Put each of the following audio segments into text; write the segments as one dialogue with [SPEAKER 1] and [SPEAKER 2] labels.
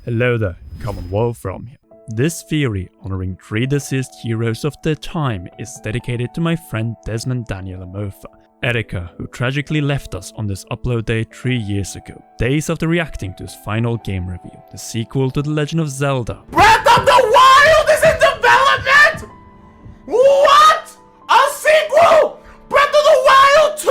[SPEAKER 1] Hello there, Common World from here. This theory honoring 3 deceased heroes of their time is dedicated to my friend Desmond Daniel Amofa, Erica, who tragically left us on this upload day 3 years ago, days after reacting to his final game reveal, the sequel to The Legend of Zelda.
[SPEAKER 2] Breath of the Wild is in development?! What?! A sequel?! Breath of the Wild 2?!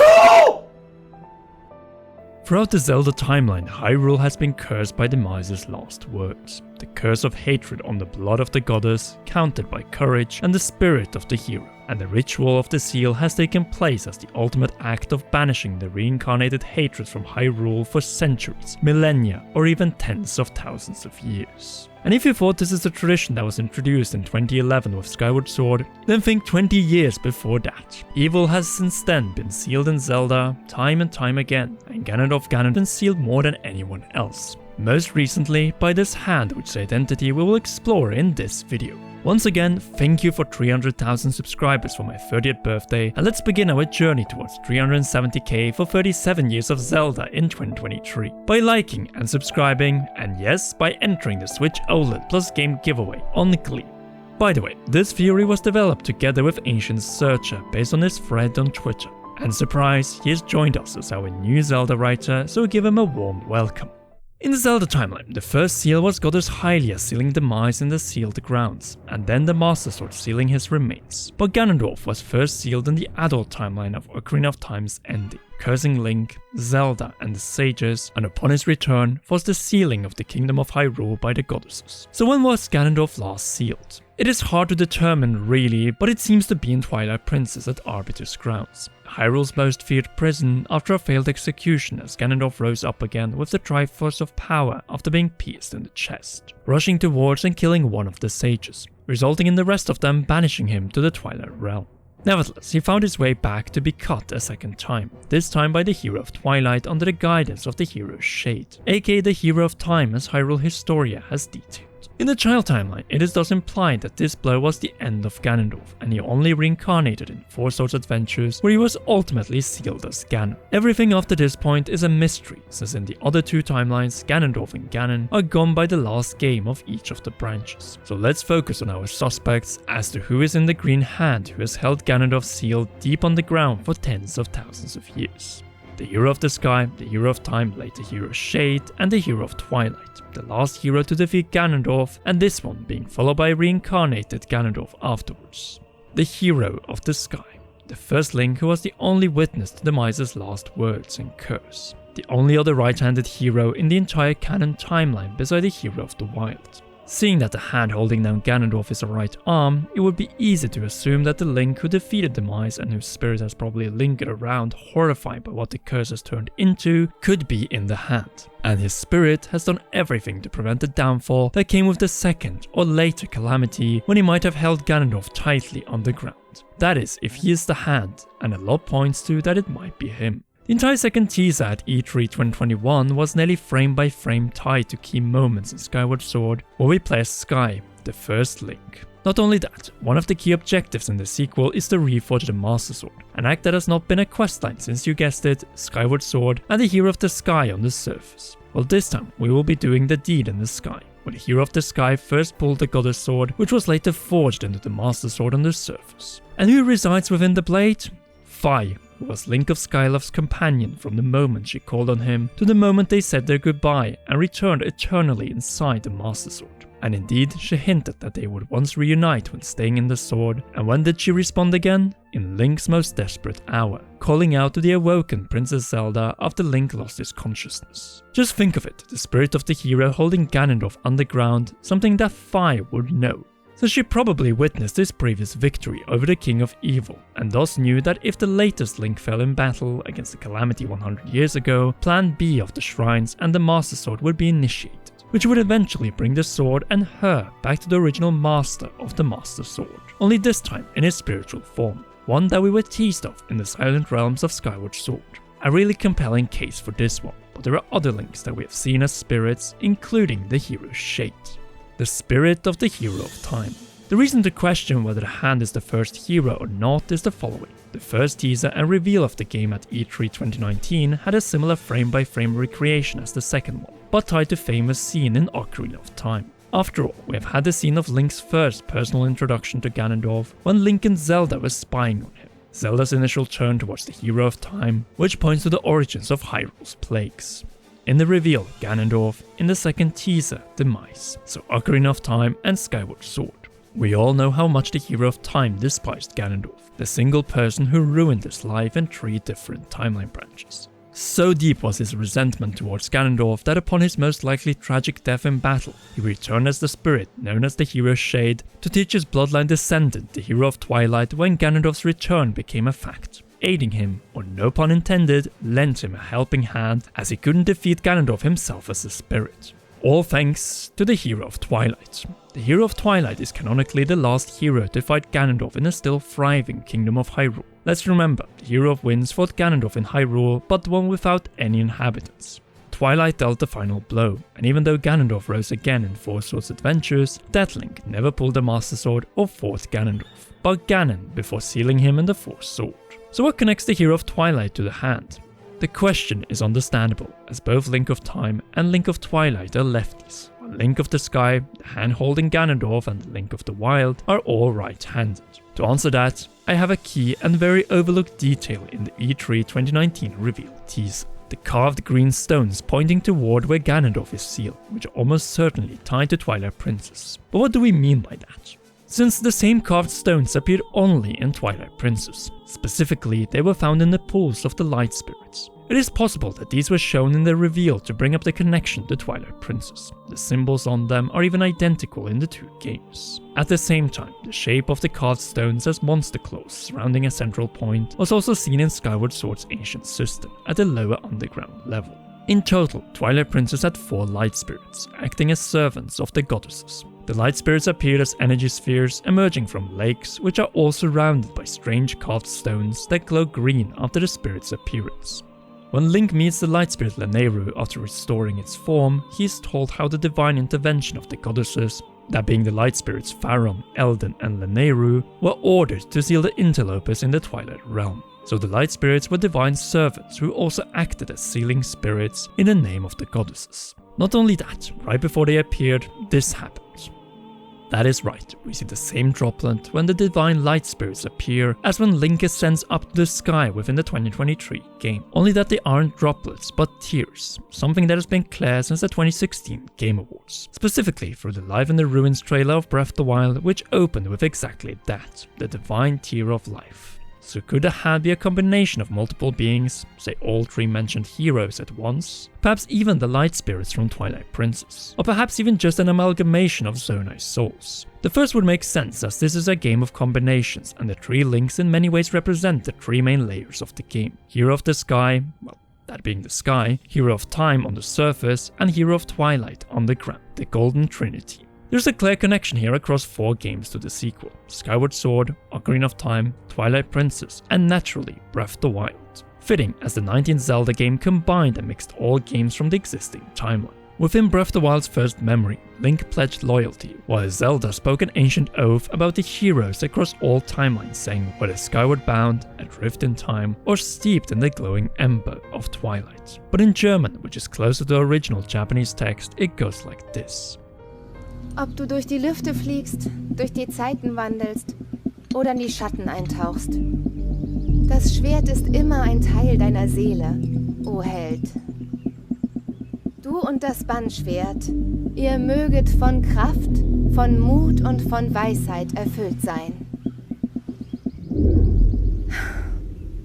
[SPEAKER 1] Throughout the Zelda timeline, Hyrule has been cursed by the miser's last words. The curse of hatred on the blood of the goddess, countered by courage and the spirit of the hero. And the ritual of the seal has taken place as the ultimate act of banishing the reincarnated hatred from Hyrule for centuries, millennia, or even tens of thousands of years. And if you thought this is a tradition that was introduced in 2011 with Skyward Sword, then think 20 years before that. Evil has since then been sealed in Zelda time and time again, and Ganondorf has been sealed more than anyone else. Most recently by this hand, which identity we will explore in this video. Once again, thank you for 300,000 subscribers for my 30th birthday, and let's begin our journey towards 370k for 37 years of Zelda in 2023 by liking and subscribing, and yes, by entering the Switch OLED Plus Game giveaway on Glee. By the way, this theory was developed together with Ancient Searcher based on his thread on Twitter, and surprise, he has joined us as our new Zelda writer, so give him a warm welcome. In the Zelda timeline, the first seal was Goddess Hylia sealing demise in the sealed grounds, and then the Master Sword sealing his remains. But Ganondorf was first sealed in the adult timeline of Ocarina of Time's ending, cursing Link, Zelda, and the sages, and upon his return was the sealing of the Kingdom of Hyrule by the goddesses. So when was Ganondorf last sealed? It is hard to determine really, but it seems to be in Twilight Princess at Arbiter's grounds, Hyrule's most feared prison after a failed execution as Ganondorf rose up again with the Triforce of Power after being pierced in the chest, rushing towards and killing one of the sages, resulting in the rest of them banishing him to the Twilight Realm. Nevertheless, he found his way back to be cut a second time, this time by the Hero of Twilight under the guidance of the Hero Shade, aka the Hero of Time as Hyrule Historia has detailed. In the child timeline, it is thus implied that this blow was the end of Ganondorf, and he only reincarnated in Four Swords Adventures, where he was ultimately sealed as Ganon. Everything after this point is a mystery, since in the other 2 timelines, Ganondorf and Ganon are gone by the last game of each of the branches. So let's focus on our suspects as to who is in the green hand who has held Ganondorf sealed deep on the ground for tens of thousands of years. The Hero of the Sky, the Hero of Time, later Hero Shade, and the Hero of Twilight, the last hero to defeat Ganondorf, and this one being followed by reincarnated Ganondorf afterwards. The Hero of the Sky, the first Link who was the only witness to the miser's last words and curse, the only other right-handed hero in the entire canon timeline beside the Hero of the Wild. Seeing that the hand holding down Ganondorf is a right arm, it would be easy to assume that the Link who defeated the mice and whose spirit has probably lingered around horrified by what the curse has turned into could be in the hand. And his spirit has done everything to prevent the downfall that came with the second or later calamity when he might have held Ganondorf tightly on the ground. That is, if he is the hand, and a lot points to that it might be him. The entire second teaser at E3 2021 was nearly frame by frame tied to key moments in Skyward Sword, where we play as Sky, the first Link. Not only that, one of the key objectives in the sequel is to reforge the Master Sword, an act that has not been a questline since you guessed it, Skyward Sword and the Hero of the Sky on the surface. Well, this time we will be doing the deed in the sky, where the Hero of the Sky first pulled the Goddess Sword, which was later forged into the Master Sword on the surface. And who resides within the blade? Fi, who was Link of Skyloft's companion from the moment she called on him to the moment they said their goodbye and returned eternally inside the Master Sword. And indeed, she hinted that they would once reunite when staying in the sword, and when did she respond again? In Link's most desperate hour, calling out to the awoken Princess Zelda after Link lost his consciousness. Just think of it, the spirit of the hero holding Ganondorf underground, something that Fi would know. So she probably witnessed his previous victory over the King of Evil, and thus knew that if the latest Link fell in battle against the Calamity 100 years ago, Plan B of the shrines and the Master Sword would be initiated, which would eventually bring the sword and her back to the original master of the Master Sword, only this time in his spiritual form, one that we were teased of in the Silent Realms of Skyward Sword. A really compelling case for this one, but there are other Links that we have seen as spirits, including the Hero Shade. The spirit of the Hero of Time. The reason to question whether the hand is the first hero or not is the following. The first teaser and reveal of the game at E3 2019 had a similar frame-by-frame recreation as the second one, but tied to famous scene in Ocarina of Time. After all, we have had the scene of Link's first personal introduction to Ganondorf when Link and Zelda were spying on him. Zelda's initial turn towards the hero of time, which points to the origins of Hyrule's plagues. In the reveal, Ganondorf, in the second teaser, Demise, so Ocarina of Time and Skyward Sword. We all know how much the hero of time despised Ganondorf, the single person who ruined his life in 3 different timeline branches. So deep was his resentment towards Ganondorf that upon his most likely tragic death in battle, he returned as the spirit known as the Hero's Shade to teach his bloodline descendant, the Hero of Twilight, when Ganondorf's return became a fact. Aiding him, or no pun intended, lent him a helping hand as he couldn't defeat Ganondorf himself as a spirit. All thanks to the Hero of Twilight. The Hero of Twilight is canonically the last hero to fight Ganondorf in the still thriving Kingdom of Hyrule. Let's remember, the Hero of Winds fought Ganondorf in Hyrule, but the one without any inhabitants. Twilight dealt the final blow, and even though Ganondorf rose again in Four Swords Adventures, that Link never pulled the Master Sword or fought Ganondorf, but Ganon before sealing him in the Fourth Sword. So what connects the Hero of Twilight to the hand? The question is understandable, as both Link of Time and Link of Twilight are lefties, while Link of the Sky, the hand holding Ganondorf, and Link of the Wild are all right-handed. To answer that, I have a key and very overlooked detail in the E3 2019 reveal teaser. The carved green stones pointing toward where Ganondorf is sealed, which are almost certainly tied to Twilight Princess. But what do we mean by that? Since the same carved stones appeared only in Twilight Princess. Specifically, they were found in the pools of the Light Spirits. It is possible that these were shown in the reveal to bring up the connection to Twilight Princess. The symbols on them are even identical in the 2 games. At the same time, the shape of the carved stones as monster claws surrounding a central point was also seen in Skyward Sword's ancient system at the lower underground level. In total, Twilight Princess had 4 light spirits, acting as servants of the goddesses. The light spirits appeared as energy spheres emerging from lakes, which are all surrounded by strange carved stones that glow green after the spirit's appearance. When Link meets the light spirit Lanayru after restoring its form, he is told how the divine intervention of the goddesses, that being the light spirits Faron, Eldon and Lanayru, were ordered to seal the interlopers in the Twilight Realm. So the light spirits were divine servants who also acted as sealing spirits in the name of the goddesses. Not only that, right before they appeared, this happened. That is right, we see the same droplet when the divine light spirits appear as when Link ascends up to the sky within the 2023 game. Only that they aren't droplets but tears, something that has been clear since the 2016 Game Awards. Specifically through the Live in the Ruins trailer of Breath of the Wild, which opened with exactly that, the divine tear of life. So could the hand be a combination of multiple beings, say all 3 mentioned heroes at once? Perhaps even the light spirits from Twilight Princess? Or perhaps even just an amalgamation of Zonai's souls? The first would make sense as this is a game of combinations and the 3 links in many ways represent the 3 main layers of the game. Hero of the Sky, well, that being the sky, Hero of Time on the surface, and Hero of Twilight on the ground, the Golden Trinity. There's a clear connection here across 4 games to the sequel, Skyward Sword, Ocarina of Time, Twilight Princess, and naturally Breath of the Wild. Fitting as the 19th Zelda game combined and mixed all games from the existing timeline. Within Breath of the Wild's first memory, Link pledged loyalty, while Zelda spoke an ancient oath about the heroes across all timelines, saying whether skyward bound, adrift in time, or steeped in the glowing ember of twilight. But in German, which is closer to the original Japanese text, it goes like this.
[SPEAKER 3] Ob du durch die Lüfte fliegst, durch die Zeiten wandelst oder in die Schatten eintauchst. Das Schwert ist immer ein Teil deiner Seele, o Held. Du und das Bannschwert, ihr möget von Kraft, von Mut und von Weisheit erfüllt sein.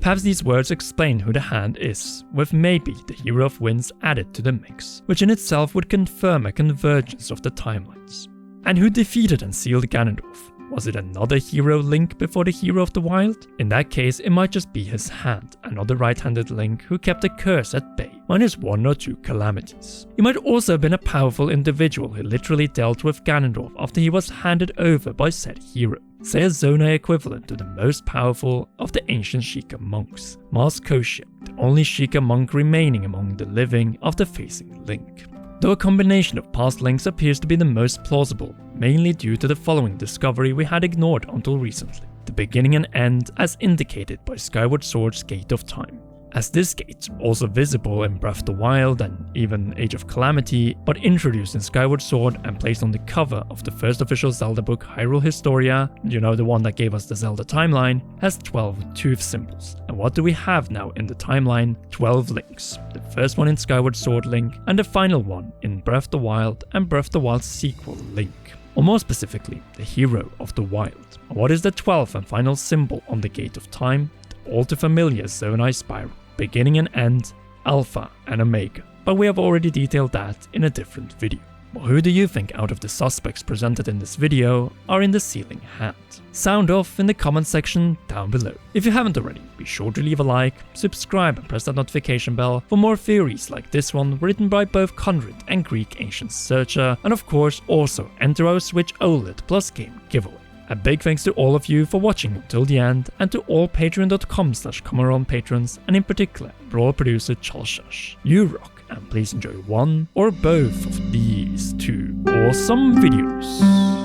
[SPEAKER 1] Perhaps these words explain who the hand is, with maybe the Hero of Winds added to the mix, which in itself would confirm a convergence of the timelines. And who defeated and sealed Ganondorf? Was it another hero Link before the Hero of the Wild? In that case, it might just be his hand, another right-handed Link who kept the curse at bay, minus 1 or 2 calamities. He might also have been a powerful individual who literally dealt with Ganondorf after he was handed over by said hero. Say a Zonai equivalent to the most powerful of the ancient Sheikah monks, Mars Koshia, the only Sheikah monk remaining among the living after facing Link. though a combination of past links appears to be the most plausible, mainly due to the following discovery we had ignored until recently: the beginning and end as indicated by Skyward Sword's Gate of Time. As this gate, also visible in Breath of the Wild and even Age of Calamity, but introduced in Skyward Sword and placed on the cover of the first official Zelda book Hyrule Historia, you know, the one that gave us the Zelda timeline, has 12 tooth symbols. And what do we have now in the timeline? 12 links. The first one in Skyward Sword Link, and the final one in Breath of the Wild and Breath of the Wild sequel Link. Or more specifically, the hero of the wild. And what is the 12th and final symbol on the Gate of Time? The all too familiar Zonai Spiral. Beginning and end, Alpha and Omega, but we have already detailed that in a different video. But who do you think out of the suspects presented in this video are in the sealing hand? Sound off in the comment section down below. If you haven't already, be sure to leave a like, subscribe and press that notification bell for more theories like this one written by both Conrad and Greek Ancient Searcher, and of course also enter our Switch OLED Plus Game giveaway. A big thanks to all of you for watching until the end, and to all patreon.com/Comaron patrons, and in particular, Brawl producer Chalshash. You rock, and please enjoy one or both of these two awesome videos.